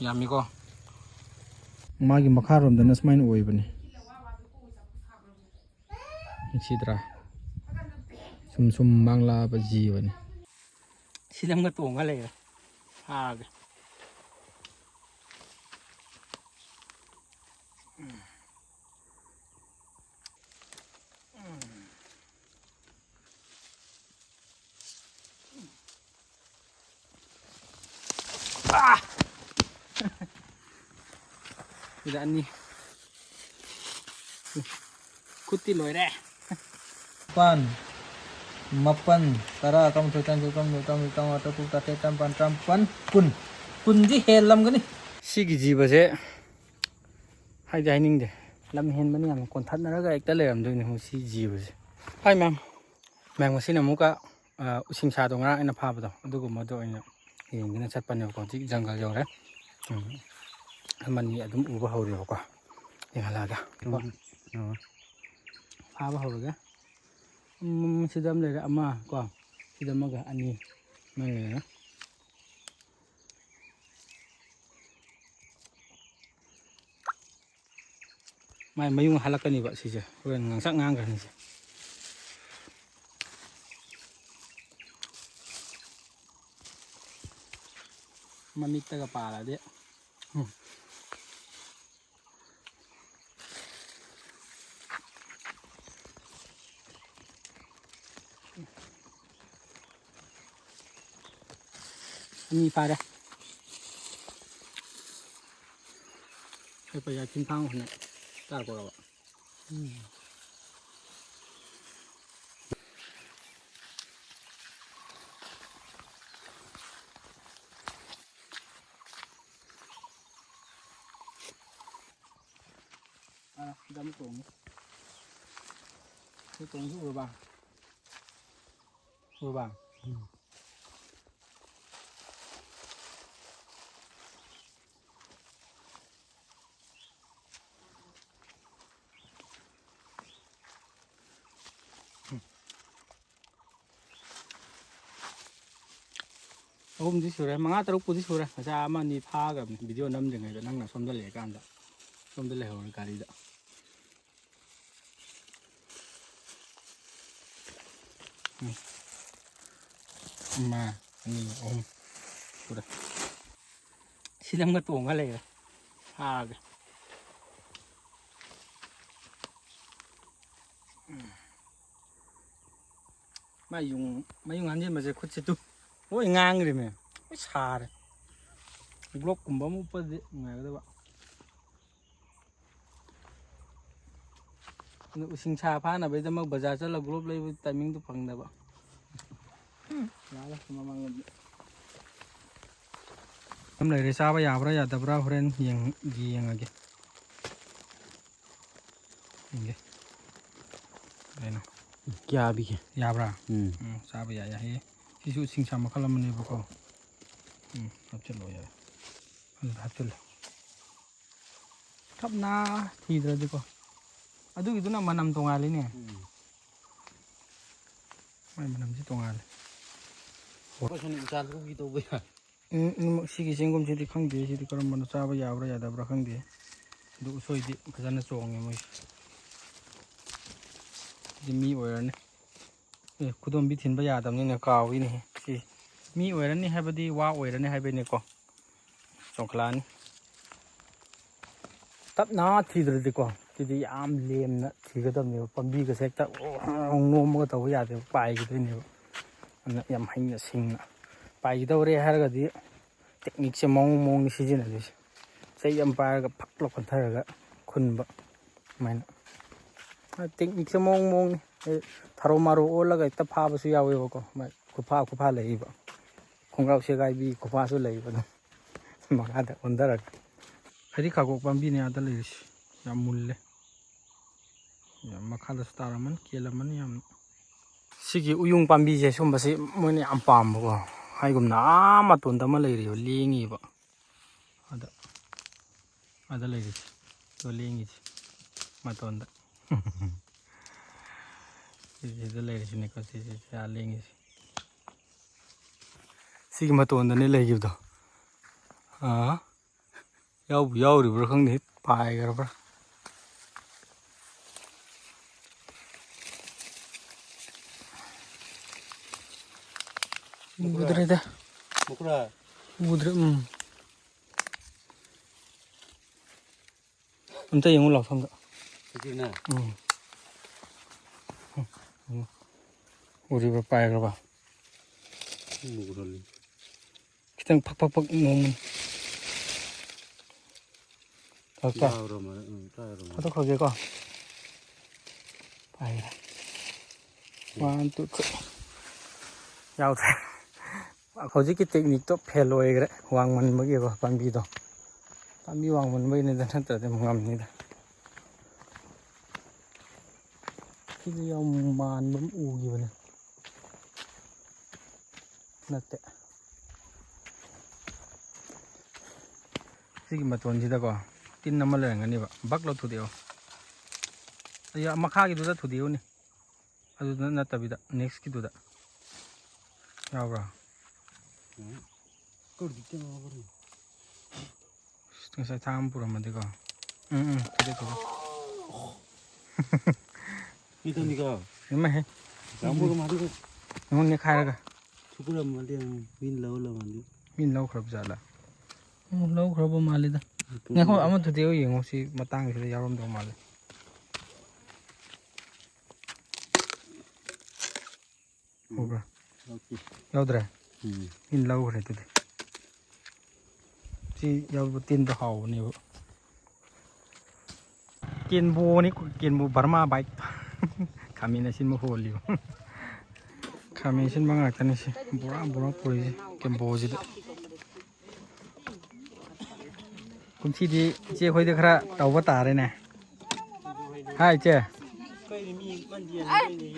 ꯌꯥꯝꯃꯤꯀꯣ ꯃꯥꯒꯤ ꯃꯈꯥꯔꯣꯝꯗꯅ ꯁꯨꯃꯥꯏꯅ ꯑꯣꯏꯕꯅꯤ ꯅꯨꯡꯁꯤꯗ꯭ꯔꯥ ꯁꯨꯝ ꯁꯨꯝ ꯃꯥꯡꯂꯛꯑꯕ ꯖꯤꯕꯅꯤ ꯁꯤꯗꯪꯒ ꯇꯣꯡꯉ ꯂꯩꯔꯦ ꯐꯥꯒꯦ sida ani kuti loire pan mapan tara kamu tutan pun di helam gani sigi jiba se haide haning de lam hen mani am kon thatnaraga ekta leram doine hu si jiba se hai ma'am mang masina muka using sa do ngara ina phaba do aduguma do ina yengina chatpane ko ji jungle jore mani adum uba hawri ko yengalaga phaba hawraga sidam lere ama ko sidamaga ani mane mai mayung halakani ba sije horen ngangsak ngang se mamita pala de ni pareไปกินข้าวเนี่ยตาก็เราดำตรงที่หัวบางhômที่สุดเลยมังอาตรุปุที่สุดเลยจะมานี่พากับวิดีโอน้ำยังไงจะนั่งน่ะส้มตะเหล่กันจ้ะส้มตะเหล่ของการีจ้ะมานี่โอ้สุดเลยชิ้นน้ำกระตุงอะไรเลยพากันไม่ยุ่งอันนี้มันจะคุดชิตุโอ้ยงางเลยมั้ยไม่ชาเลยกลบกุมบ้ามุปดิไงก็ได้วะนึกสิงชาพานะไปแต่มาบาजारจะละกลบเลยไทมิ่งตุฟังได้ปะแล้วมามังทำเลยเรซาบยาบระยาดับระฮุเรนยังดียังไงยังอะไรนะยาบียาบระซาบยาเฮที่สุดสิงชามาขลังมันเนี่ยบุกเอาจัดเลยเอาจัดเลยทับหน้าทีเดียวดีกว่าอะดูitu nama nam tunggal ini ya mana nam sih tunggal kok sini besar kok gitu ya si kisengkum sih kang dia sih kalau mana coba ya berapa ya ada berapa kang dia itu usoi di kesana congnya mas mi oiran kudom bitin ba ya dam ni kau ini si mi oiran ni habadi wa oiran ni habi ni ko congklan tap na tidur di ko jadi am lem na tiga dam ni pambi ka sekta ngom ka taw ya de pai ki ni na yam hain na sing na pai ki dawre har ga di technique se mong ni sijin na dis sai yam pa ga phak lok kan thar ga khun ba mai na technique se mong ni tharo maro ola ga ta pha ba su yawe ba ko mai ku pha lei ba khongrau se gai bi ku pha su lei ba ma ga da ondar hari ka ko pambi ne ada lei yam mulle yam makhala staraman kelaman yam sigi uyung pambi je somba se moine am pam ko haigum na ma ton da ma lei ri lengi ba ada lei ri to lengi ma ton da ఇది లేచి నెక్కొచ్చి చాలింగి సిగి మతో ఉందని లేగిదో ꯌꯥꯎꯔꯤꯕ꯭ꯔꯥ ꯈꯪꯗꯦ ꯄꯥꯏꯈ꯭ꯔꯕ꯭ꯔꯥ ꯎꯗ꯭ꯔꯦꯗ ꯎꯗ꯭ꯔꯦ ꯑꯝꯇ ꯌꯦꯡꯉꯨ ꯂꯥꯎꯁꯣꯝꯗ ꯎꯔꯤꯕ꯭ꯔꯥ ꯄꯥꯏꯈ꯭ꯔꯕ खितंग fuck fuck fuck नोंमोन photo खगे को पाइरा 1 2 3 याउथे हौजिकी technique तो fail होइग्रे वांगमनबगी को पांबीदो पांबी वांगमनबगी ने नत्रदे मंगमनिदा किदि याम मानबम उगिबने नत्ते सिगी मतोनसिदा को तीन नंबर लेरंगनिबा बक लथुदेओ या मखागिदुदा थुदेओनी अदुदा नत्तबिदा next किदुदा यावरा ngasa tham pura made ko thode thode Ini ka ima he kamu ke mari ngon ne khaira ga thukura mali min mali min lau khrab jala lau khrab mali da ngakho ama thode yengo si matang sida yarom do mali hoga yaudra min lau khre tude si yaw tin to haw ni Kenbo ni Kenbo Burma bike kami nasin mo holi kami nasin mga tani si bura puri Kenbo jida kumsi di che khoi de khara tawba tare ne hai che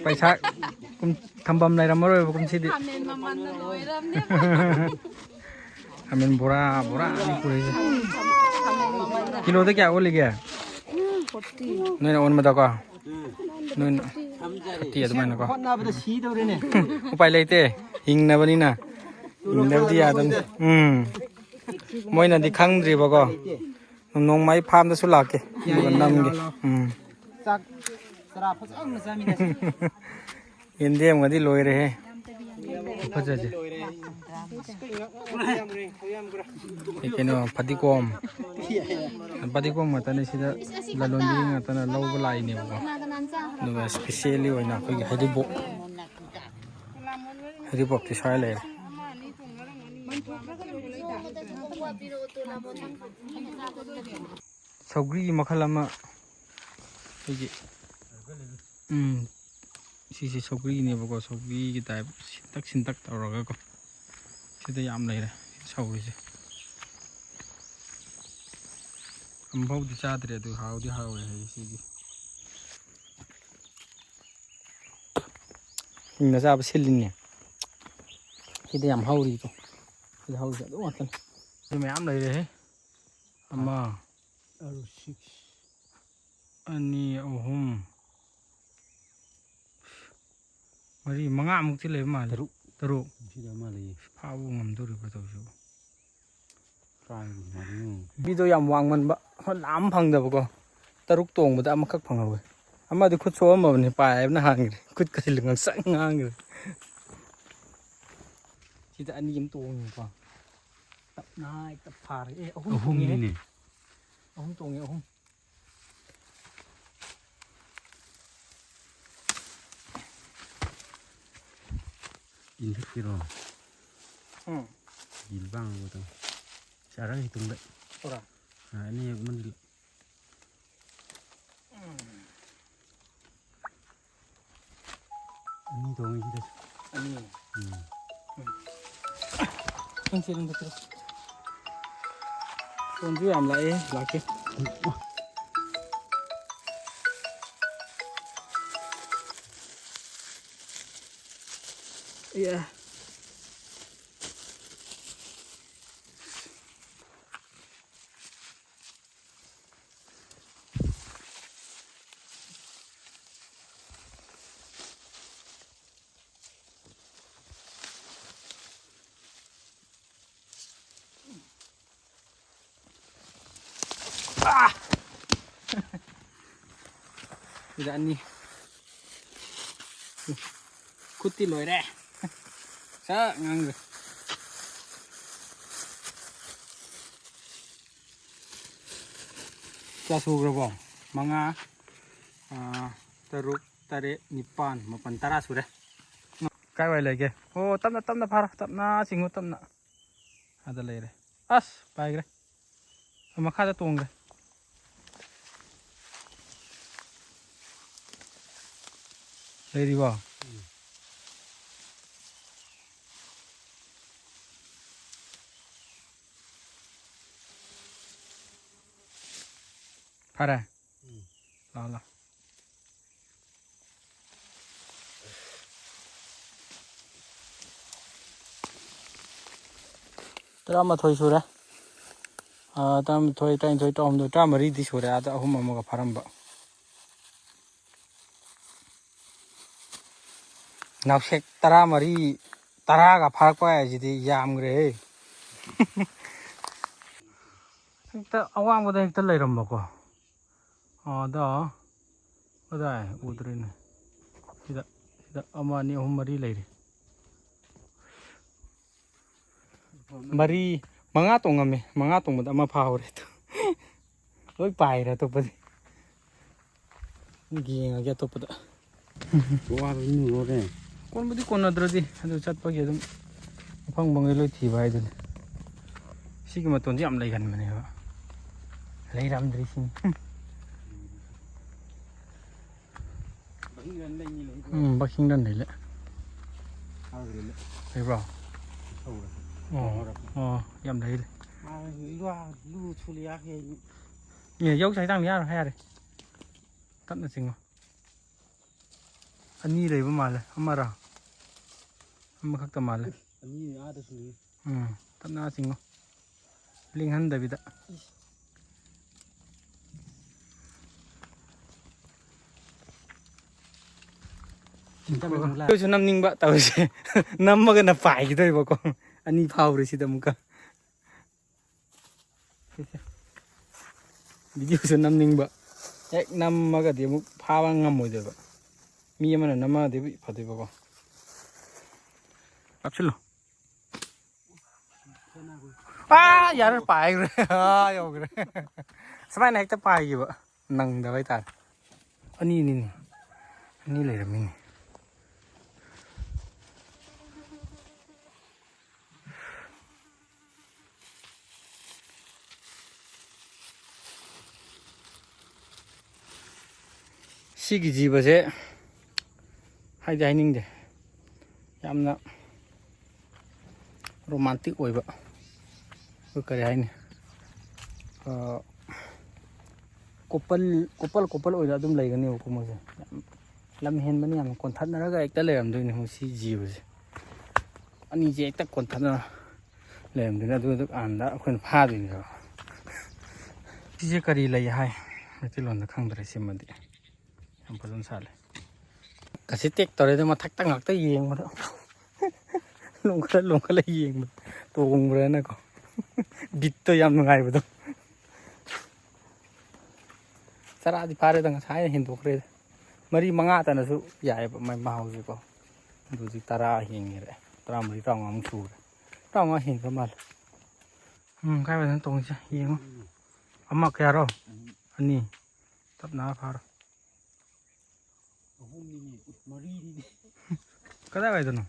paisa kum thambam lai ramaro kumsi di amen bura ni puri kilo de kya oli kya Nui on mada ko nui ti adman ko upai leite hingna bani na hingna di adam moina di khangdri ba ko nong mai farm da su lake nam ge sak sara phasang na sami na indem ga di loire he phajaje ekeno phadikom Padikom matane sida lalonbi ngatana lawba lai ne ko nuga specially oina khoi hadibok ti sai le saugri makhal ama higi sisi saugri ne ko saugri gi type sintak tawraga ko sida yam leire saugri se ambau di chadre du haudi hawe hai sigi inna sa basilin kide yam hauri to kide hauri da watan du me am lai re amma aru 6 ani ohum mari manga muk ti le ma taru sida ma le phabu ngam du ri ba to su Video yam wangman ba lam phangdaba ko taruk tongba amakak phangawe amadi khut so amabni paibna hangre khut kasil ngangsang ngangre sida ani yam tong ko tap nai tap phar ahum ni ahum tong ahum in kiro bang betul cara hitung deh ora nah ini yang mendil ini dong ini kan sirin betul konju am lai lake iya Bây giờ ăn đi. Cút tí lối đây. Sợ ngang rồi. Cha su rồi bông. Manga teruk tarik nipan mapan tara sudah. Cái vậy lại kìa. Ô tắm na phara tắm na xinh tắm na. Ada lấy đây. As bay cái. Mà khá là tuồng cái. Lấy đi vào. Phara. Lo. Drama thôi rồi. Tam thôi tay thôi tom rồi drama đi đi rồi. Ada hôm mà cái farm bạ. Nào sẽ drama đi. Tara cái farm qua gì thì jam cái. Ta awang cái ta lấy làm bao đó. Cái này udrin này. Tidak amani mari lấy đi. Mari manga tong một ama phao đấy. Lối bài ra tôi bật. Ghiền cái tôi bật. Quá với nhiều rồi. Con bữa đi con nào đi, tôi chặt bao giờ tôi phong bằng cái lối thì bài rồi. Xí cái mà tuần dặm lấy gần mà này hả? Lấy ram đi xin. Bắc Kinh đơn đấy lẽ. Thấy vào. Em đấy đây. Nhiều dấu trái răng nhá rồi hay đây. Tận là gì anh đi đây với mà mà ra. Mà khác tầm mà đây. Tận là gì linh hân đây vậy. Tôi cho năm ninh bạ tàu xe năm mà cái là phải cái thôi bà con anh đi phao rồi xin tầm cả video cho năm ninh bạ এক năm mà cái gì một phao ăn ngâm rồi đấy bạ mi mà là năm mà đấy bị phải đấy bà con bắt chân luôn giờ nó phải rồi rồi sao này ta phải gì bạ nằng đó vậy ta anh này là mình 시기 집에서 하이드 하이닝데 얌나 로mantic 오이바 그거리 하이니 꼬빨 오이다 좀 레이가니 오고 뭐지 lam hen bani am kon that na ga ekta le am doi ni si ji bu ani je ekta kon that na le am dina du an da khon pha doi ni si je kari lai hai ti lon da khang dre sim madi am pa jon sale ka si tek tore de ma thak tak ngak ta yeng ma lung ka le yeng ma to ong bre na ko bit to yam ngai bu do sara di pare da sai hin do kre mari manga ta na su yai ba mai mau ji ko du ji tara hin ni re tara mari tong ang su tong a hin ka mal kai ba tong cha yeng amma kya ro ani tap na pha ro ka da ba do no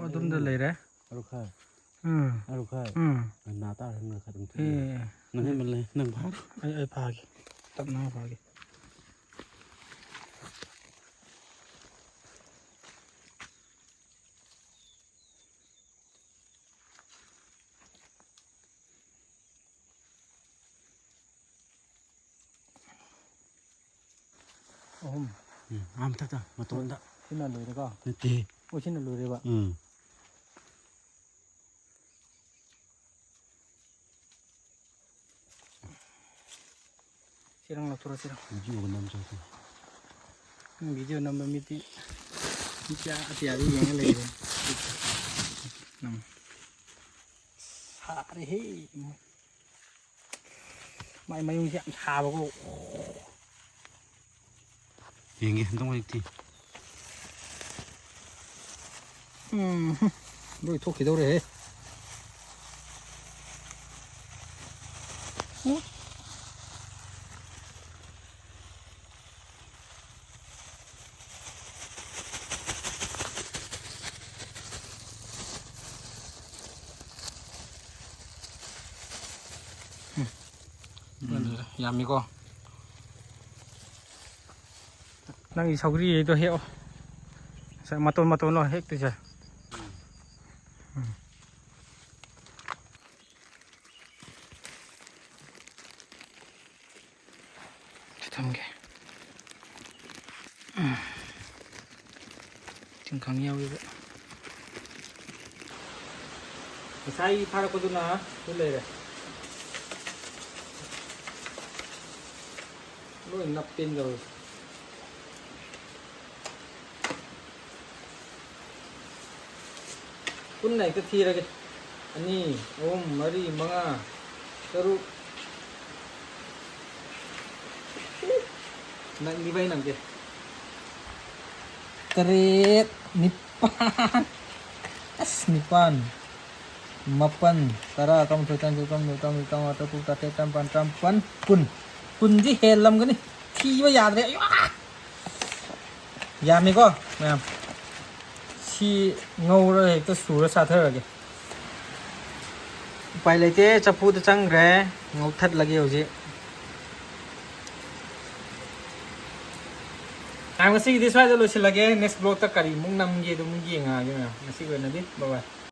adum da le re aru khai na ta ran na khadum thi na he man le nang pha ai pha ki tap na pha ki am ta ta ma ton da xin là lười đấy con ti ôi xin là lười đấy bạn silang lapor silang video ko nam sa video nam miti miti ati yang lagi nam sare he Mày mày sẽ xà vào cô. Nhìn kìa, không phải thì. Đôi thuốc thì đâu đấy. Làm gì con đang đi sau cái gì tôi hiểu sẽ mà tôn rồi hết từ giờ thầm kìa chừng càng nhiều như vậy sai pha có na tôi lấy rồi lôi nắp pin rồi kun này cái thi ra cái anh đi mari manga terus nang di bay nang ke terit nipan nipan mapan tara kamu tutan atau putate tampan pun di helm cái này thi bây giờ đấy giờ mình có nè chi ngâu rồi cái sủi nó xa thơ rồi kìa phải lấy thế chập phút trăng rẽ ngâu thật là kiểu gì ang masih di sway dulu sila ke next vlog tak kari mung nam ye do mung ye nga yo na masih na dit bye bye